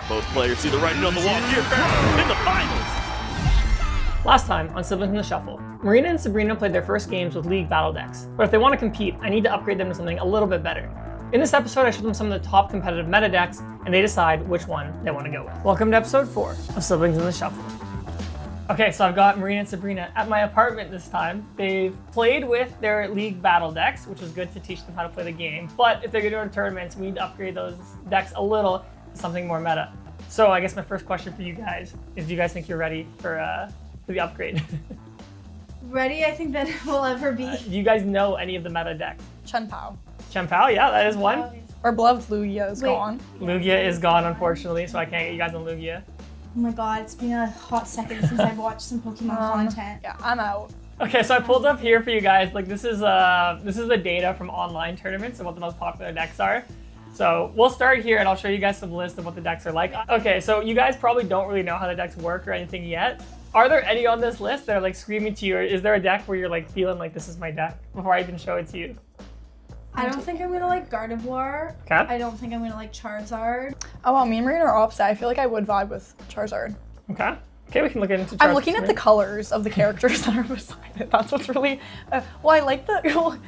Both players see the writing on the wall here, Farah, in the finals. Last time on Siblings in the Shuffle, Marinah and Sabrina played their first games with League battle decks, but if they want to compete, I need to upgrade them to something a little bit better. In this episode, I show them some of the top competitive meta decks, and they decide which one they want to go with. Welcome to episode 4 of Siblings in the Shuffle. Okay, so I've got Marinah and Sabrina at my apartment this time. They've played with their League battle decks, which was good to teach them how to play the game, but if they're going to go to tournaments, we need to upgrade those decks a little to something more meta. So I guess my first question for you guys is, do you guys think you're ready for the upgrade? Ready, I think that it will ever be. Do you guys know any of the meta decks? Chun-Pao. Chun-Pao, yeah, that is one. Our beloved Lugia is gone. Lugia is gone, unfortunately, so I can't get you guys on Lugia. Oh my god, it's been a hot second since I've watched some Pokemon content. Yeah, I'm out. Okay, so I pulled up here for you guys. Like this is the data from online tournaments and what the most popular decks are. So we'll start here, and I'll show you guys some lists of what the decks are like. Okay, so you guys probably don't really know how the decks work or anything yet. Are there any on this list that are like screaming to you, or is there a deck where you're like feeling like this is my deck before I even show it to you? I don't think I'm gonna like Gardevoir. Okay. I don't think I'm gonna like Charizard. Oh wow, me and Marinah are opposite. I feel like I would vibe with Charizard. Okay. Okay, we can look into Charizard. I'm looking at the colors of the characters that are beside it. That's what's really... well, I like the...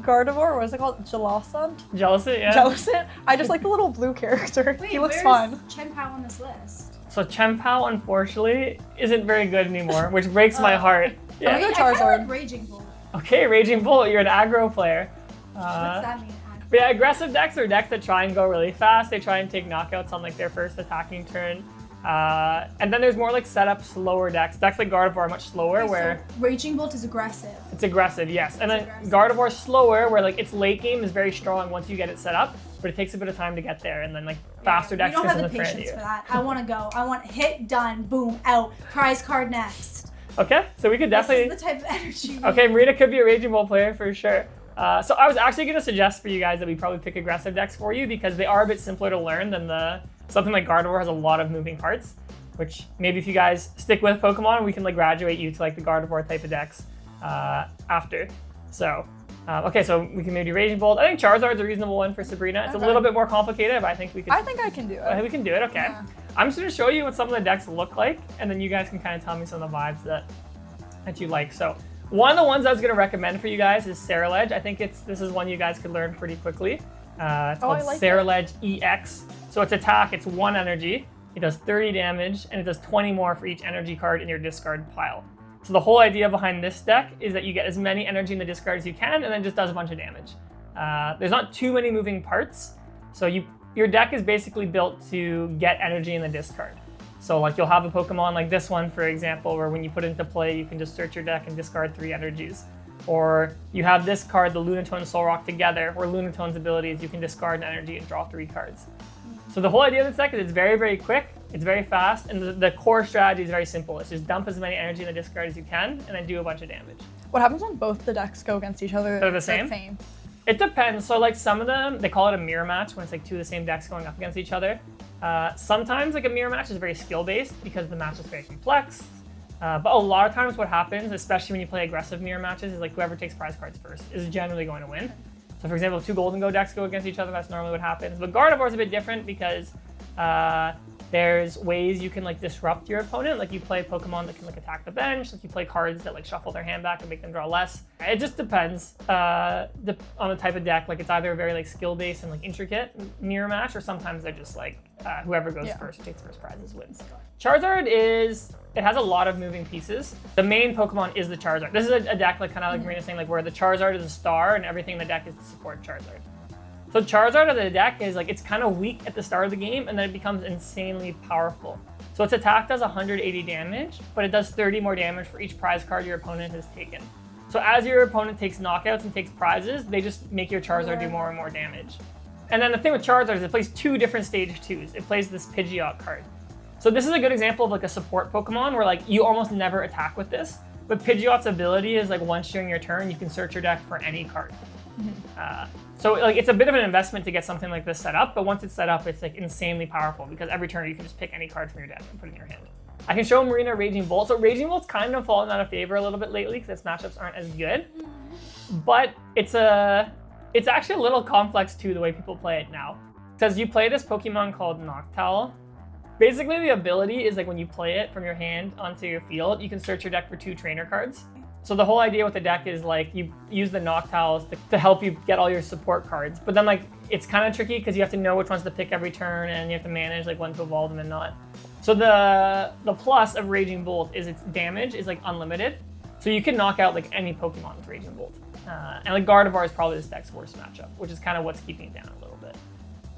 Gardevoir, what is it called? Jellicent? Jellicent, yeah. Jellicent? I just like the little blue character. Wait, he looks where's fun. Chun-Pao on this list? So Chun-Pao, unfortunately, isn't very good anymore, which breaks my heart. Yeah. Wait, go I kinda Charizard. like Raging Bull. Okay, Raging Bull, you're an aggro player. What's that mean? But yeah, aggressive decks are decks that try and go really fast. They try and take knockouts on like their first attacking turn. And then there's more like setup slower decks. Decks like Gardevoir are much slower, Okay, where so Raging Bolt is aggressive. it's aggressive, yes. And then aggressive. Gardevoir's slower, where like its late game is very strong once you get it set up, but it takes a bit of time to get there. And then like faster We decks don't get have in the the front of patience you. for that. I want to go. I want hit, done, boom, out. Prize card next. Okay, so we could This definitely. is the type of energy. we Okay, need. Marinah could be a Raging Bull player for sure. So I was actually going to suggest for you guys that we probably pick aggressive decks for you because they are a bit simpler to learn than something like Gardevoir has a lot of moving parts, which maybe if you guys stick with Pokemon, we can like graduate you to like the Gardevoir type of decks after. So, okay, so we can maybe do Raging Bolt. I think Charizard's a reasonable one for Sabrina. It's a little bit more complicated, but I think we could. I think I can do I think it. we can do it, okay. Yeah. I'm just going to show you what some of the decks look like, and then you guys can kind of tell me some of the vibes that you like. So one of the ones I was going to recommend for you guys is Ceruledge. I think this is one you guys could learn pretty quickly. It's called I like Ceruledge EX. So its attack, it's 1 energy. It does 30 damage, and it does 20 more for each energy card in your discard pile. So the whole idea behind this deck is that you get as many energy in the discard as you can, and then it just does a bunch of damage. There's not too many moving parts, so your deck is basically built to get energy in the discard. So like you'll have a Pokemon like this one, for example, where when you put it into play, you can just search your deck and discard 3 energies. Or you have this card, the Lunatone Solrock together, where Lunatone's ability is you can discard an energy and draw 3 cards. So the whole idea of this deck is it's very, very quick, it's very fast, and the core strategy is very simple. It's just dump as many energy in the discard as you can, and then do a bunch of damage. What happens when both the decks go against each other? They're the same? It depends. So like some of them, they call it a mirror match when it's like 2 of the same decks going up against each other. Sometimes like a mirror match is very skill-based because the match is very complex. But a lot of times what happens, especially when you play aggressive mirror matches, is like whoever takes prize cards first is generally going to win. So for example, if 2 Golden Go decks go against each other, that's normally what happens. But Gardevoir is a bit different because there's ways you can like disrupt your opponent. Like you play Pokemon that can like attack the bench, like you play cards that like shuffle their hand back and make them draw less. It just depends on the type of deck. Like it's either a very like skill-based and like intricate mirror match, or sometimes they're just like whoever goes first or takes first prizes wins. Charizard it has a lot of moving pieces. The main Pokemon is the Charizard. This is a deck like kind of like Marina saying, like where the Charizard is a star and everything in the deck is to support Charizard. So Charizard of the deck is like, it's kind of weak at the start of the game and then it becomes insanely powerful. So its attack does 180 damage, but it does 30 more damage for each prize card your opponent has taken. So as your opponent takes knockouts and takes prizes, they just make your Charizard do more and more damage. And then the thing with Charizard is it plays 2 different stage 2s. It plays this Pidgeot card. So this is a good example of like a support Pokemon where like you almost never attack with this, but Pidgeot's ability is like once during your turn, you can search your deck for any card. So like it's a bit of an investment to get something like this set up, but once it's set up, it's like insanely powerful because every turn you can just pick any card from your deck and put it in your hand. I can show Marinah Raging Bolt. So Raging Bolt's kind of fallen out of favor a little bit lately because its matchups aren't as good, but it's actually a little complex too the way people play it now. Because you play this Pokemon called Noctowl, Basically, the ability is like when you play it from your hand onto your field, you can search your deck for 2 trainer cards. So the whole idea with the deck is like you use the Noctiles to help you get all your support cards. But then like it's kind of tricky because you have to know which ones to pick every turn and you have to manage like when to evolve them and not. So the plus of Raging Bolt is its damage is like unlimited. So you can knock out like any Pokemon with Raging Bolt. And like Gardevoir is probably this deck's worst matchup, which is kind of what's keeping it down a little bit.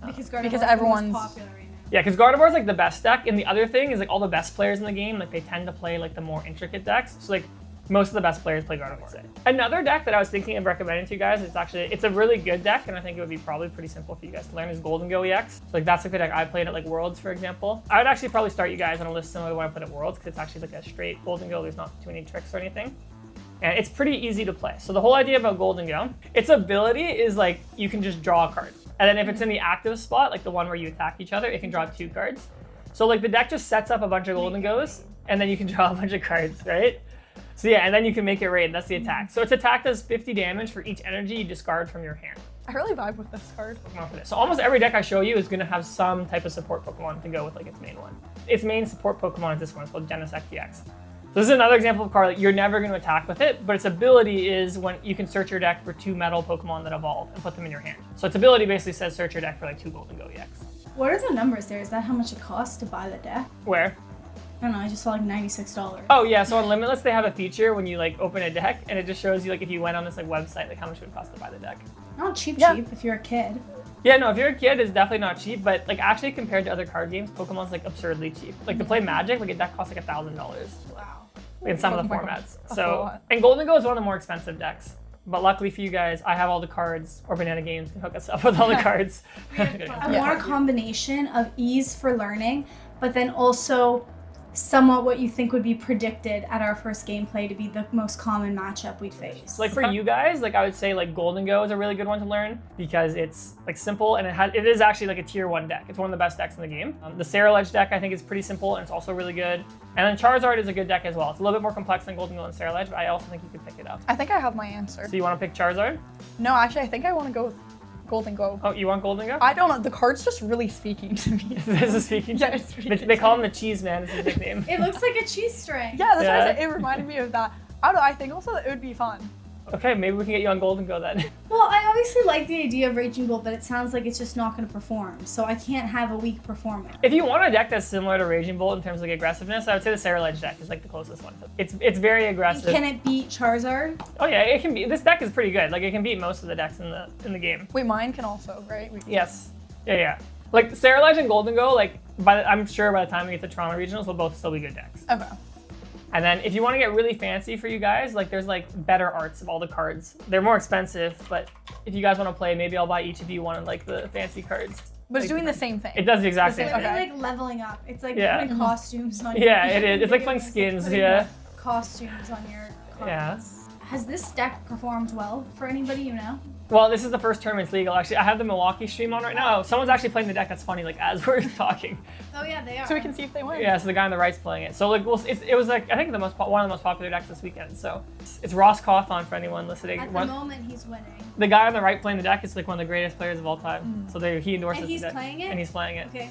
Because everyone's popular right now. Yeah, because Gardevoir is like the best deck, and the other thing is like all the best players in the game, like they tend to play like the more intricate decks. So like most of the best players play Gardevoir. Another deck that I was thinking of recommending to you guys, it's a really good deck, and I think it would be probably pretty simple for you guys to learn, is Golden Go EX. So like that's a good deck I played at like Worlds, for example. I would actually probably start you guys on a list similar to what I put at Worlds, because it's actually like a straight Golden Go. There's not too many tricks or anything. And it's pretty easy to play. So the whole idea about Golden Go, its ability is like you can just draw a card. And then if it's in the active spot, like the one where you attack each other, it can draw 2 cards. So like the deck just sets up a bunch of Golden Goes, and then you can draw a bunch of cards, right? So yeah, and then you can make it raid, that's the attack. So its attack does 50 damage for each energy you discard from your hand. I really vibe with this card. So almost every deck I show you is gonna have some type of support Pokemon to go with like its main one. Its main support Pokemon is this one, it's called Genesect EX. So this is another example of a card that you're never going to attack with it, but its ability is when you can search your deck for 2 metal Pokemon that evolve and put them in your hand. So its ability basically says search your deck for like 2 Golden Go EX. What are the numbers there? Is that how much it costs to buy the deck? Where? I don't know, I just saw like $96. Oh yeah, so on Limitless they have a feature when you like open a deck and it just shows you like if you went on this like website like how much it would cost to buy the deck. Not cheap if you're a kid. Yeah, no, if you're a kid, it's definitely not cheap, but like actually compared to other card games, Pokemon's like absurdly cheap. Like to play Magic, like a deck costs like $1,000. Wow. In some of the formats. So, and Golden Go is one of the more expensive decks. But luckily for you guys, I have all the cards, or Banana Games can hook us up with all the cards. I want a combination of ease for learning, but then also somewhat what you think would be predicted at our first gameplay to be the most common matchup we'd face. Like for you guys, like I would say like Golden Go is a really good one to learn because it's like simple and it is actually like a tier 1 deck. It's one of the best decks in the game. The Cerulege deck I think is pretty simple and it's also really good. And then Charizard is a good deck as well. It's a little bit more complex than Golden Go and Cerulege, but I also think you could pick it up. I think I have my answer. So you want to pick Charizard? No, actually I think I want to go with Golden Go. Oh, you want Golden Go? I don't know. The card's just really speaking to me. This is speaking. Yeah, it's speaking. They call him the Cheese Man. Is his nickname. It looks like a cheese string. Yeah, that's why I said it reminded me of that. I don't know. I think also that it would be fun. Okay, maybe we can get you on Golden Go then. Well, I obviously like the idea of Raging Bolt, but it sounds like it's just not going to perform. So I can't have a weak performance. If you want a deck that's similar to Raging Bolt in terms of like aggressiveness, I would say the Cerulege deck is like the closest one. It's very aggressive. Can it beat Charizard? Oh yeah, it can be. This deck is pretty good. Like it can beat most of the decks in the game. Wait, mine can also, right? Yes. Yeah. Like Cerulege and Golden Go, like I'm sure by the time we get to Toronto Regionals, will both still be good decks. Okay. And then if you want to get really fancy for you guys, like there's like better arts of all the cards. They're more expensive, but if you guys want to play, maybe I'll buy each of you one of like the fancy cards. But it's doing the same thing. It does the exact same It's thing. like leveling up. It's like Yeah. putting costumes on Yeah, your it is. It's like playing skins, yeah. Costumes on your cards. Yeah. Has this deck performed well for anybody you know? Well, this is the first tournament's legal. Actually, I have the Milwaukee stream on right now. Someone's actually playing the deck. That's funny, like as we're talking. Oh yeah, they are. So we can see if they win. Yeah, so the guy on the right's playing it. So like, it was like I think one of the most popular decks this weekend. So it's Ross Cawthon for anyone listening. At the moment, he's winning. The guy on the right playing the deck is like one of the greatest players of all time. So he endorses And he's the deck. playing it? And he's playing it. Okay.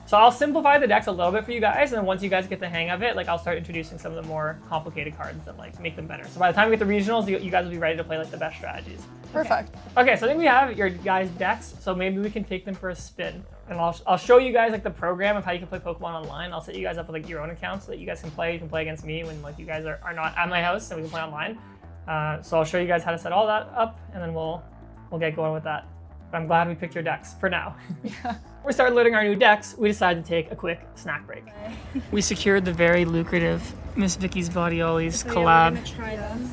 So I'll simplify the decks a little bit for you guys, and then once you guys get the hang of it, like I'll start introducing some of the more complicated cards that like make them better. So by the time we get the regionals, you guys will be ready to play like the best strategies. Perfect. Okay, so I think we have your guys' decks, so maybe we can take them for a spin. And I'll show you guys like the program of how you can play Pokemon online. I'll set you guys up with like your own accounts so that you guys can play. You can play against me when like you guys are not at my house and we can play online. So I'll show you guys how to set all that up, and then we'll get going with that. But I'm glad we picked your decks for now. Yeah. We started loading our new decks. We decided to take a quick snack break. We secured the very lucrative Miss Vicky's Body Ollies collab. Try them.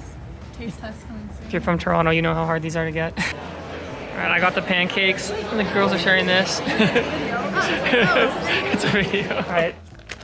Taste test coming soon. If you're from Toronto, you know how hard these are to get. All right, I got the pancakes, and the girls are sharing this. It's a video. All right,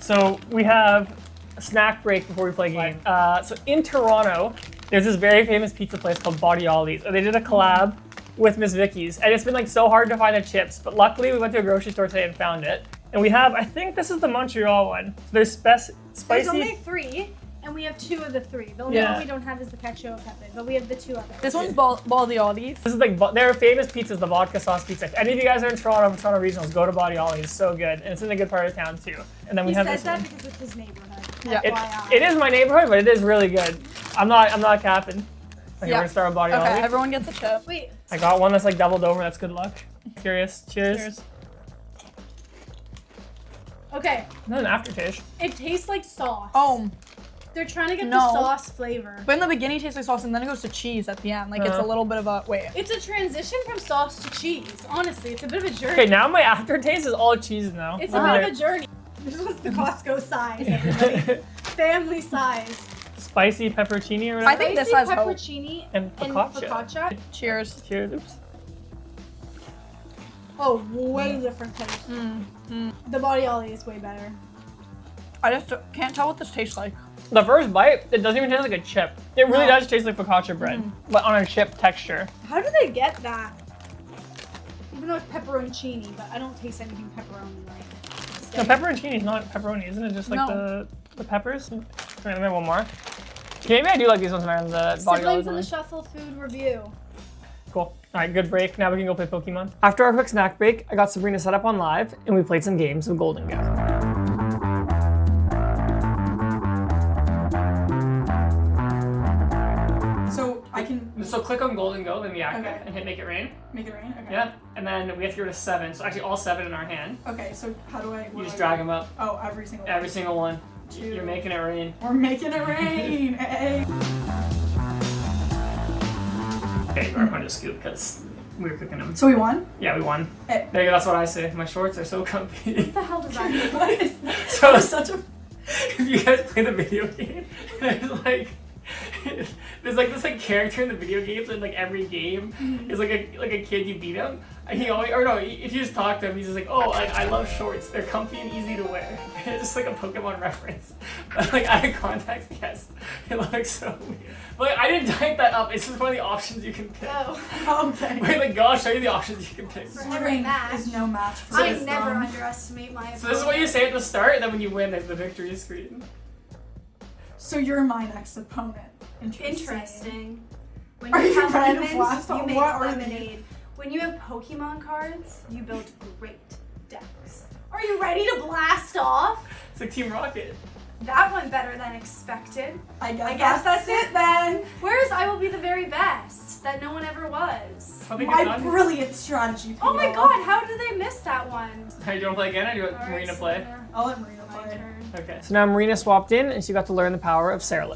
so we have a snack break before we play a game. So in Toronto, there's this very famous pizza place called Body Ollies. They did a collab with Miss Vicky's, and it's been like so hard to find the chips, but luckily we went to a grocery store today and found it. And we have, I think this is the Montreal one. There's spicy. There's only 3, And we have 2 of the 3. The only one we don't have is the cacio e pepe, but we have the 2 others. This one's Baldiotti's. This is like their famous pizzas, the vodka sauce pizza. If any of you guys are in Toronto Regionals, go to Baldiotti's. It's so good, and it's in a good part of town too. And then we have says this that one. because it's his neighborhood. Yeah. FYI. It is my neighborhood, but it is really good. I'm not capping. Okay, we're gonna start with Baldiotti's. Okay, everyone gets a chip. Wait. I got one that's like doubled over. That's good luck. Curious. Cheers. Cheers. Okay. Not an aftertaste. It tastes like sauce. Oh, They're trying to get No. the sauce flavor. but in the beginning it tastes like sauce and then it goes to cheese at the end. Like it's a little bit of a, wait. It's a transition from sauce to cheese. Honestly, it's a bit of a journey. Okay, now my aftertaste is all cheese now. It's a bit of a journey. This was the Costco size, everybody. Family size. Spicy pepperoncini or I whatever. think this Spicy has hope. pepperoncini And focaccia. Cheers. Cheers. Oops. Oh, way different taste. The Baldiotti's is way better. I just can't tell what this tastes like. The first bite, it doesn't even taste like a chip. It really does taste like focaccia bread, but on a chip texture. How do they get that? Even though it's pepperoncini, but I don't taste anything pepperoni like. No, pepperoncini is not pepperoni, isn't it? Just like No. the peppers. Wait, let me have one more. Maybe I do like these ones better than the Siblings in the Baldiotti's. Shuffle food review. Cool. All right, good break. Now we can go play Pokemon. After our quick snack break, I got Sabrina set up on live, and we played some games of Golden Go. So I can So click on Golden Go, then yeah, Okay. and hit Make It Rain. make it rain? Okay. Yeah, and then we have to go to 7. So actually all 7 in our hand. Okay, so how do I... You just drag them up, Oh, every single every single one. Two. You're making it rain. We're making it rain! Hey. Okay, our punch is scoop because we were cooking them. So we won? Yeah, we won. Eh. There you go, that's what I say. My shorts are so comfy. What the hell does that mean? What is So that? Such a... if you guys play the video game, there's like this like character in the video games, and like every game is like a kid you beat him. And he always, or no, if you just talk to him, he's just like, oh, I love shorts. They're comfy and easy to wear. It's just like a Pokemon reference. But like out of context, yes, it looks so weird. But like, I didn't type that up. It's just one of the options you can pick. Oh. Okay. Wait, like, go, I'll show you the options you can pick. Strength match. is no match for I this never one. underestimate my So this is what you say at the start, and then when you win, there's the victory screen. So you're my next opponent. Interesting. When Are you you have ready to lemons, blast you off? make What are lemonade. When you have Pokemon cards, you build great decks. Are you ready to blast off? It's like Team Rocket. That went better than expected. I guess, guess that's it then. Whereas I will be the very best that no one ever was. I think it's My done. brilliant strategy. Oh my paid god, off. how did they miss that one? How you want to play again, or do you want Marina play? I'll let Marina My play. turn. Okay. So now Marina swapped in, and she got to learn the power of Sarah.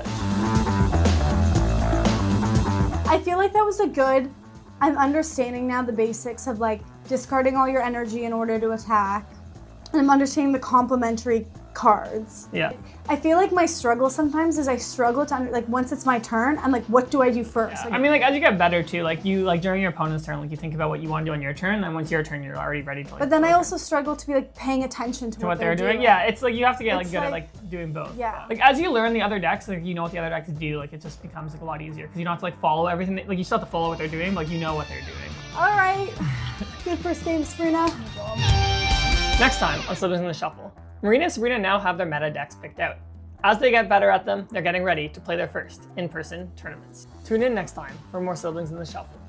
I feel like that was a good. I'm understanding now the basics of like discarding all your energy in order to attack. And I'm understanding the complementary cards. Yeah. I feel like my struggle sometimes is I struggle to like once it's my turn, I'm like, what do I do first? Like, I mean, like as you get better too, like you like during your opponent's turn, like you think about what you want to do on your turn, and once your turn, you're already ready to. Like, but then I go also struggle to be like paying attention to what they're doing. Yeah, it's like you have to get like It's good at like- like doing both. Yeah. Like as you learn the other decks, like you know what the other decks do, like it just becomes like a lot easier because you don't have to like follow everything. Like you still have to follow what they're doing, but like you know what they're doing. All right. Good first game, Sabrina. Next time on Siblings in the Shuffle, Marina and Sabrina now have their meta decks picked out. As they get better at them, they're getting ready to play their first in-person tournaments. Tune in next time for more Siblings in the Shuffle.